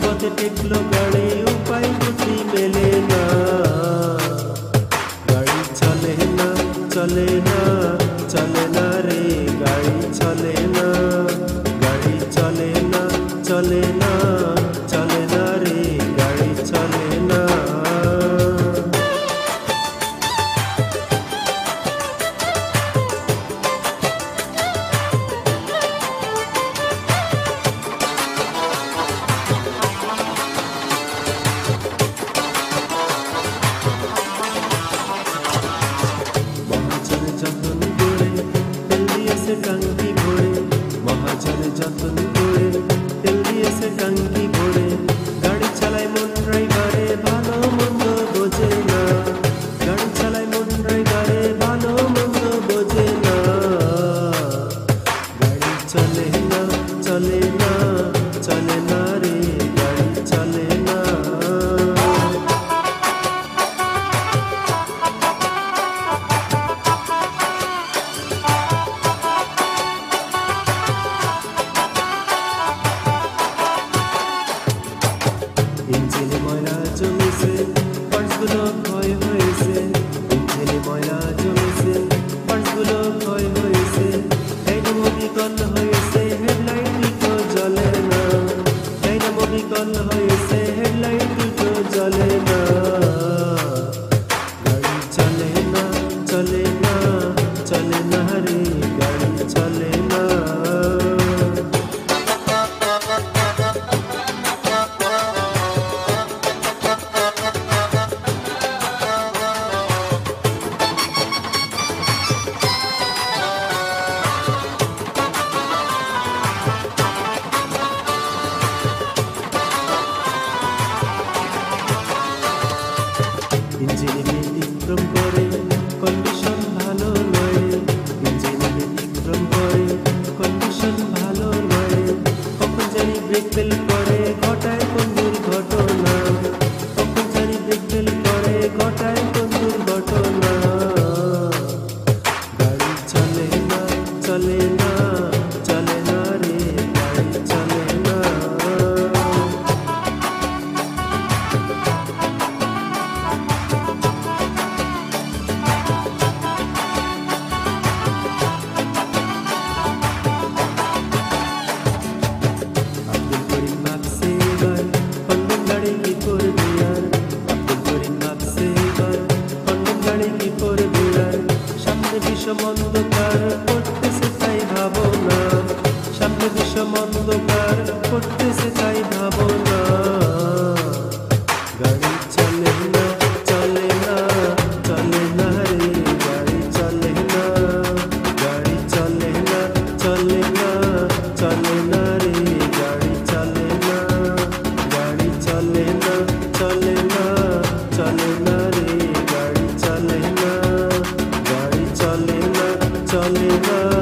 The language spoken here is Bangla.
পথে টেকলো গাড়ি উপায় গতি মেলে না, গাড়ি চলে না চলে না চলে না রে, গাড়ি চলে না, গাড়ি চলে না চলে না চলে না রে, গাড়ি চলে না। যতন করে তেল দিয়েছে টাঙ্কি ভরে, মহাজনে যতন করে তেল দিয়েছে টাঙ্কি ভরে, গাড়ি চালায় মন ড্রাইভারে ভালো মন্দ বোঝে না, গাড়ি চালায় মন ড্রাইভারে ভালো মন্দ বোঝে না, গাড়ি চলে না চলে না চলে না রে, গাড়ি চলে না। ইঞ্জিনে ময়লা জমেছে, পার্টসগুলো ক্ষয় হয়েছে, ইঞ্জিনে ময়লা জমেছে, পার্টসগুলো ক্ষয় হয়েছে, ডাইনামো বিকল হয়েছে, হেডলাইট দুটো জ্বলে না, ডাইনামো বিকল হয়েছে, হেডলাইট দুটো জ্বলে না, গাড়ি চলে না চলে না চলে না রে, গাড়ি চলে না। ইঞ্জিনে ব্যতিক্রম করে কন্ডিশন ভালো নয়, ইঞ্জিনে ব্যতিক্রম করে কন্ডিশন ভালো নয়, কখন জানি ব্রেক ফেল করে ঘটায় কোন দুর্ঘটনা, কখন জানি ব্রেক ফেল করে ঘটায় কোন দুর্ঘটনা, গাড়ি চলে না চলে না চলে না রে, গাড়ি চলে না। আব্দুল করিম ভাবছে এবার কন্ডম গাড়ি কি করবে আর, আব্দুল করিম ভাবছে এবার কন্ডম গাড়ি কি করবে আর, সামনে বিষম অন্ধকার করতেছে তাই ভাবো না, সামনে বিষম অন্ধকার করতেছে তাই ভাবো না, গাড়ি চলে না চলে না চলে না রে, গাড়ি চলে না, গাড়ি চলে না চলে না চলে না রে, গাড়ি চলে না, গাড়ি চলে না চলে না চলে না রে, গাড়ি চলে না, গাড়ি চলে না চলে না।